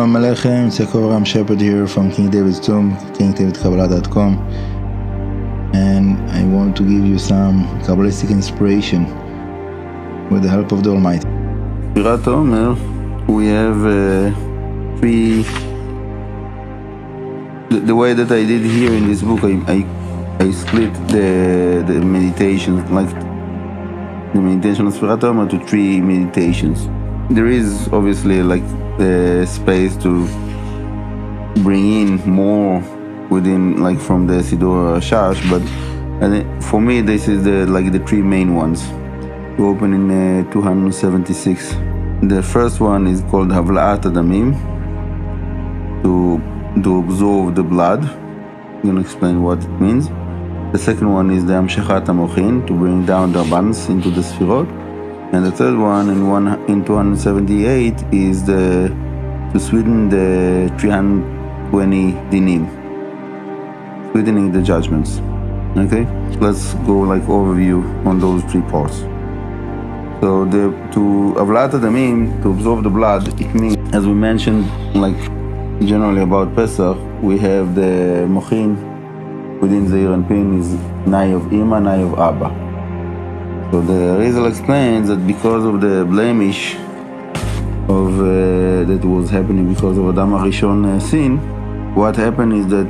Shalom Aleichem, it's Ya'Kov Shepard here from King David's Tomb, kingdavidkabbalah.com, and I want to give you some Kabbalistic inspiration with the help of the Almighty. Sefirat HaOmer, we have three. The way that I did here in this book, I split the meditation, like the meditation of Sefirat HaOmer, to three meditations. There is obviously like the space to bring in more within, like from the Sidur Shash, but for me this is the three main ones. We open in 276. The first one is called Havla'at Adamim, to absorb the blood. I'm going to explain what it means. The second one is the Amshechat HaMochin, to bring down the abundance into the Sefirot. And the third one in 278 is to sweeten the 320 dinim, sweetening the judgments. Okay, let's go like overview on those three parts. So to Havla'at Adamim, to absorb the blood, it means, as we mentioned, like generally about Pesach, we have the Mochin within Zeir and Pin is Nai of Ima, Nai of Abba. So the Rizal explains that because of the blemish of that was happening because of Adam HaRishon sin, what happened is that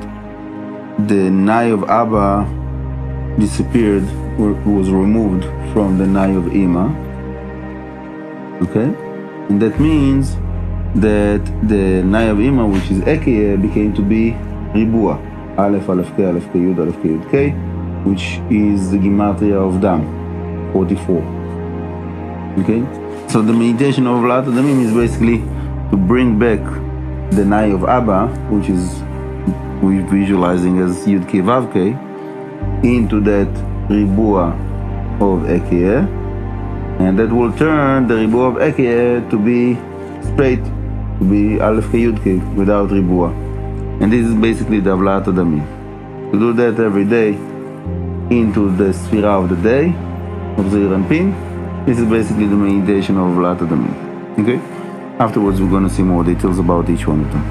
the Nai of Abba disappeared, or was removed from the Nai of Ima. Okay? And that means that the Nai of Ima, which is Ekiyeh, became to be Ribua. Aleph, Aleph K, Aleph K Yud, Aleph K Yud K, which is the Gematria of Dam. 44. Okay, so the meditation of Havla'at Adamim is basically to bring back the Nai of Abba, which is we're visualizing as Yud K Vav K, into that Ribua of Ekiyeh, and that will turn the Ribua of Ekiyeh to be straight, to be Aleph K Yud K without Ribua. And this is basically the Havla'at Adamim. To do that every day into the Sefirah of the day of Zeir and Pin. This is basically the meditation of Havla'at Adamim. Okay? Afterwards we're going to see more details about each one of them.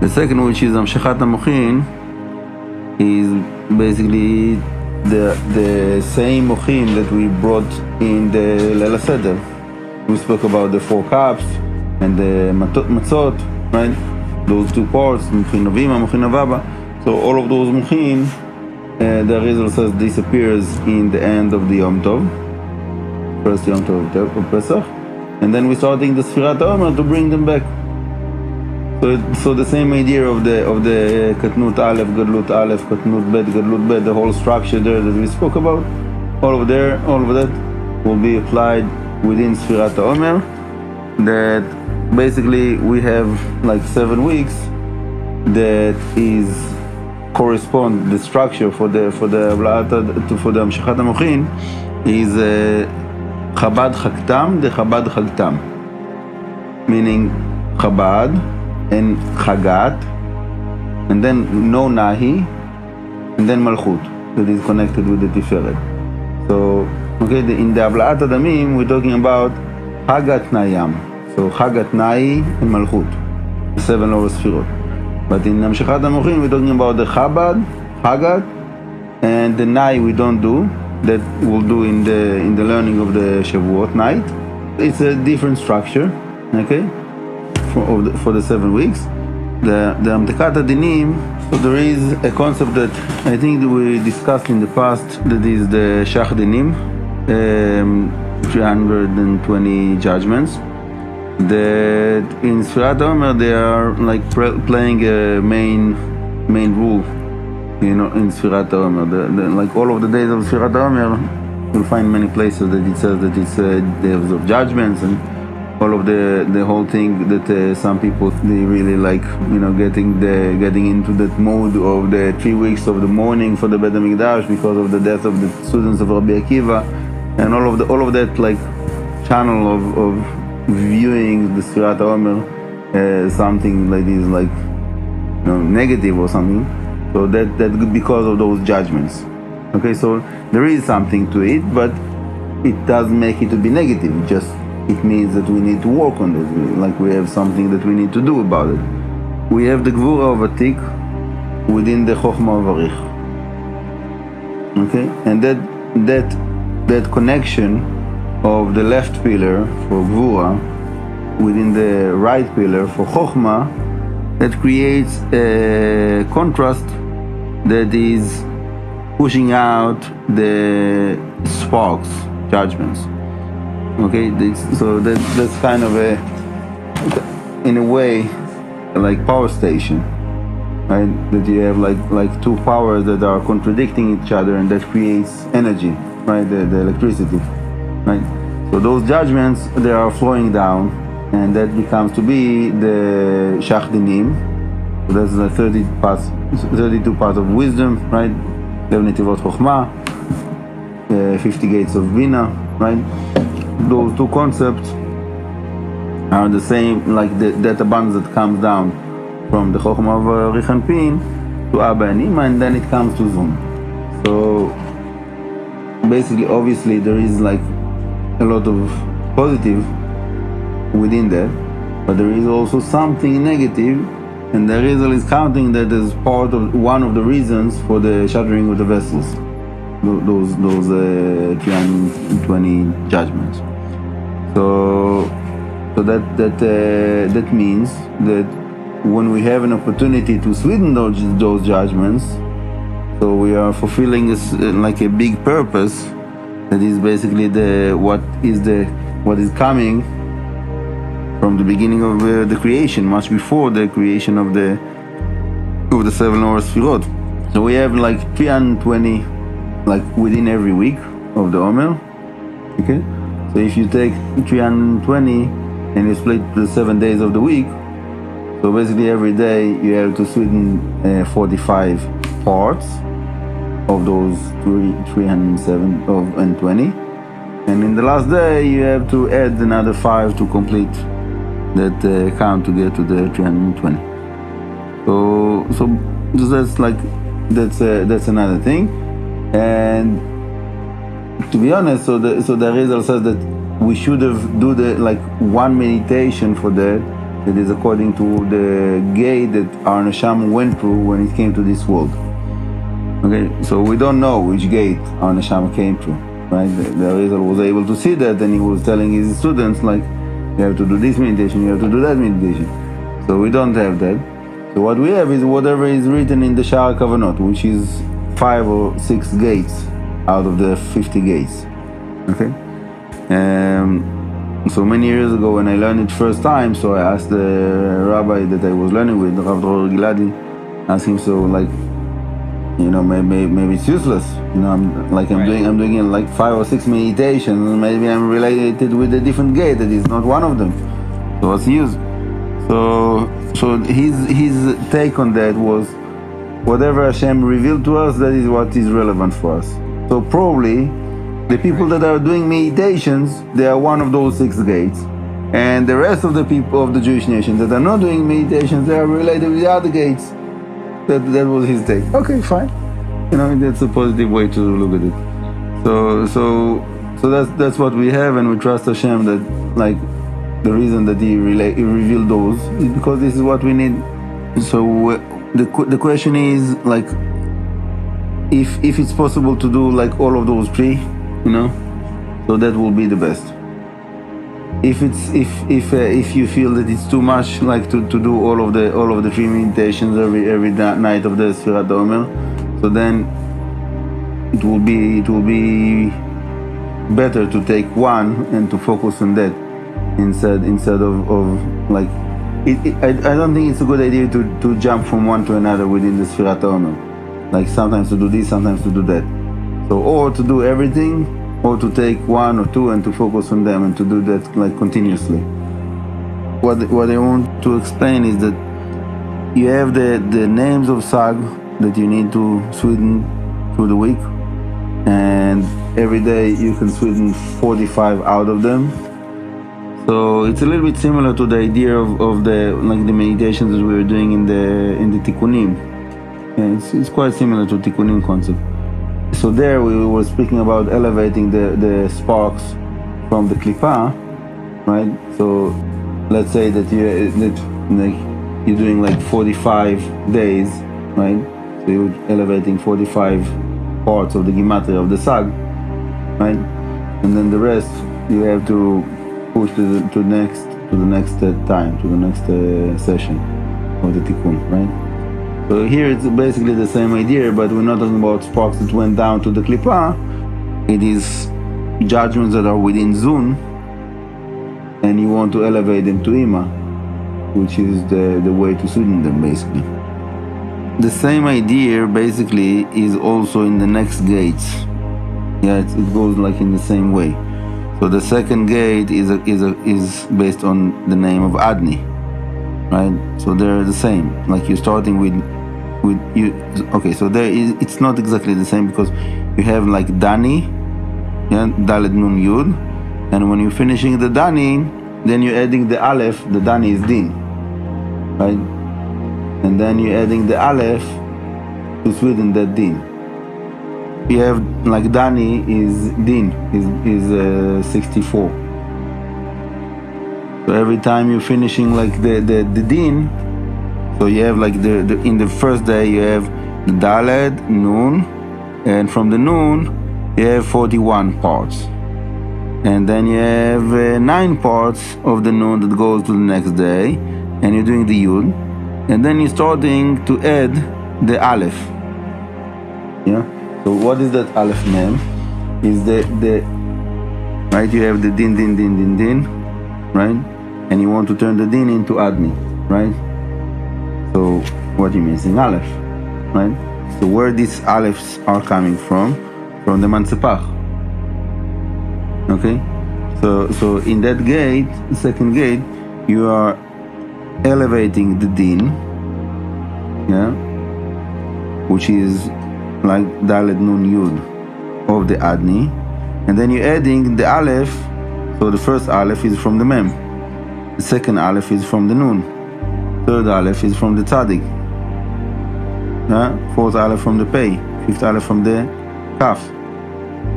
The second, which is Amshechat HaMochin, is basically the same Mochin that we brought in the Leil HaSeder. We spoke about the 4 cups and the matzot, right? Those two parts, Mochin of Ima, Mochin of Abba. So all of those Mochin, the Rizal says, disappears in the end of the Yom Tov, first Yom Tov of Pesach, and then we're starting the Sefirat HaOmer to bring them back. So the same idea of the Katnut Aleph, Gadlut Aleph, Katnut Bet, Gadlut Bet, the whole structure there that we spoke about, all of that will be applied within Sefirat HaOmer. That basically we have like 7 weeks that is correspond, the structure for the Amshechat HaMochin is Chabad Chagtam, the Chabad Chagtam, meaning Chabad and Chagat, and then no Nahi, and then Malchut, that is connected with the Tiferet. So, okay, in the Havla'at Adamim, we're talking about Chagat Nayam, so Chagat Nahi and Malchut, the 7 lower Sefirot. But in Amshechat HaMochin, we're talking about the Chabad, Chagat, and the Nai we don't do. That we'll do in the learning of the Shavuot night. It's a different structure, okay, for the 7 weeks. The Amtekat Dinim. So there is a concept that I think that we discussed in the past. That is the Shach Dinim, 320 judgments. That in Sefirat HaOmer they are like playing a main role, in Sefirat HaOmer. Like all of the days of Sefirat HaOmer, you'll find many places that it says that it's days of judgments, and all of the whole thing that some people, they really like, getting into that mode of the 3 weeks of the mourning for the Beit HaMikdash because of the death of the students of Rabbi Akiva, and all of that like channel of viewing the Sefirat HaOmer as something like this, like negative or something. So that because of those judgments. Okay, so there is something to it, but it doesn't make it to be negative. Just it means that we need to work on it, like we have something that we need to do about it. We have the Gvura of Atik within the Chokhmah of Arich. Okay? And that connection of the left pillar for Gvura within the right pillar for Chokhmah, that creates a contrast that is pushing out the sparks, judgments. Okay, so that's kind of a, in a way, like power station, right? That you have like two powers that are contradicting each other, and that creates energy, right? The electricity, right? So those judgments, they are flowing down, and that becomes to be the Shachdinim. So that's the 32 parts of wisdom, right? 11 Netivot Chokhmah, 50 gates of Bina, right? Those two concepts are the same, like that abundance that comes down from the Chokhmah of Arich and Pin to Abba and Ima, and then it comes to Zum. So basically, obviously, there is like a lot of positive within that, but there is also something negative, and the Rizal is counting that as part of one of the reasons for the shattering of the vessels, those 320 judgments. So that means that when we have an opportunity to sweeten those judgments, so we are fulfilling like a big purpose, that is basically what is coming from the beginning of the creation, much before the creation of the 7 or Sefirot. So we have like 320, like within every week of the HaOmer. Okay, so if you take 320 and you split the 7 days of the week, so basically every day you have to sweeten 45 parts of those 320, and in the last day you have to add another 5 to complete that count to get to the 320. So that's like that's another thing. And to be honest, so the Rizal says that we should have do the like one meditation for that is according to the gate that our neshama went through when it came to this world. Okay, so we don't know which gate our neshama came through, right? The Rizal was able to see that, and he was telling his students like, you have to do this meditation, you have to do that meditation. So we don't have that. So what we have is whatever is written in the Sha'ar Kavanot, which is 5 or 6 gates out of the 50 gates. Okay? So many years ago when I learned it first time, so I asked the rabbi that I was learning with, Rav Dror Giladi, asked him, so like, you know, maybe it's useless. You know, I'm doing like 5 or 6 meditations, and maybe I'm related with a different gate that is not one of them. So what's the use? So his take on that was, whatever Hashem revealed to us, that is what is relevant for us. So probably the people that are doing meditations, they are one of those 6 gates, and the rest of the people of the Jewish nation that are not doing meditations, they are related with the other gates. That was his take. Okay, fine. You know, that's a positive way to look at it. So that's what we have, and we trust Hashem that like the reason that He revealed those is because this is what we need. So the question is like, if it's possible to do like all of those 3, you know, so that will be the best. If you feel that it's too much, like to do all of the 3 meditations every night of the Sefirat HaOmer, so then it will be better to take one and to focus on that instead of like I don't think it's a good idea to jump from one to another within the Sefirat HaOmer, like sometimes to do this, sometimes to do that. So or to do everything, or to take 1 or 2 and to focus on them and to do that like continuously. What I want to explain is that you have the names of Sag that you need to sweeten through the week, and every day you can sweeten 45 out of them. So it's a little bit similar to the idea of the like the meditations that we were doing in the Tikkunim. Yeah, it's quite similar to Tikkunim concept. So there we were speaking about elevating the sparks from the klipa, right? So let's say that you're doing like 45 days, right? So you're elevating 45 parts of the gematria of the sag, right? And then the rest you have to push to the next time, to the next session of the tikkun, right? So here it's basically the same idea, but we're not talking about sparks that went down to the klipa. It is judgments that are within Zun, and you want to elevate them to Ima, which is the way to sweeten them, basically. The same idea basically is also in the next gates. Yeah, it goes like in the same way. So the second gate is based on the name of Adni, right? So they're the same. Like you're starting with you. Okay, so it's not exactly the same because you have like Dani, yeah, Dalet Nun Yud, and when you're finishing the Dani, then you're adding the Aleph. The Dani is Din, right? And then you're adding the Aleph to sweeten that Din. You have like Dani is Din is 64. So every time you're finishing like the Din, so you have like the in the first day you have the Dalet, Nun, and from the Nun you have 41 parts. And then you have 9 parts of the Nun that goes to the next day, and you're doing the Yud, and then you're starting to add the Aleph. Yeah. So what is that Aleph name? Is the right? You have the Din, right? And you want to turn the Din into Adni, right? So what you're missing? Aleph, right? So where these Alephs are coming from the Mansepach. Okay? So in that gate, the second gate, you are elevating the Din, yeah, which is like Dalet Nun Yud of the Adni, and then you're adding the Aleph. So the first Aleph is from the Mem, the second Aleph is from the Nun, third Aleph is from the Tzadik, fourth Aleph from the Pei, fifth Aleph from the Kaf.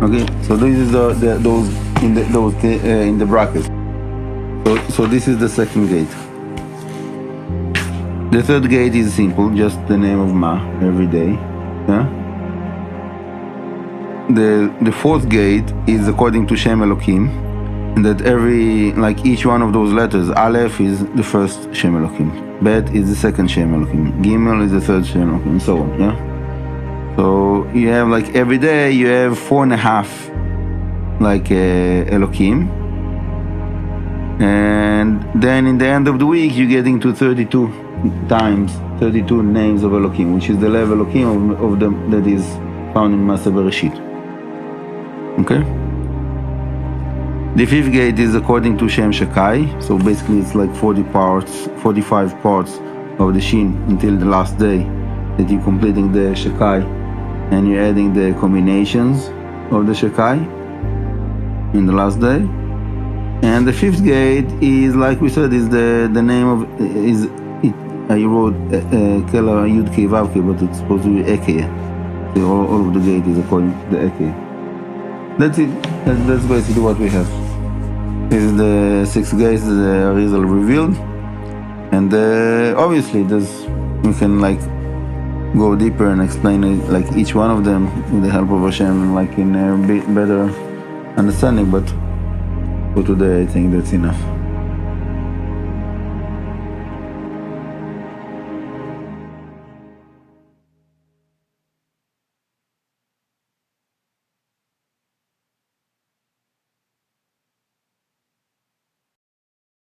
Okay, so this is those in the brackets. So this is the second gate. The third gate is simple, just the name of Ma every day. Yeah. The fourth gate is according to Shem Elokim, and that each one of those letters, Aleph is the first Shem Elokim, Bet is the second Shem Elokim, Gimel is the third Shem Elokim, and so on. Yeah. So you have like every day you have 4.5 like Elokim, and then in the end of the week you're getting to 32 times 32 names of Elokim, which is the level Elokim of them that is found in Maseh Bereshit. Okay. The fifth gate is according to Shem Shekai, so basically it's like 45 parts of the Shin until the last day that you're completing the Shekai, and you're adding the combinations of the Shekai in the last day. And the fifth gate is, like we said, is the name of I wrote Kela Yud Kei Vav Kei, but it's supposed to be Eke. So all of the gate is according to the Eke. That's it. That's basically what we have. This is the 6 gates the Arizal revealed, and obviously we can like go deeper and explain it, like each one of them with the help of Hashem, like in a bit better understanding. But for today, I think that's enough.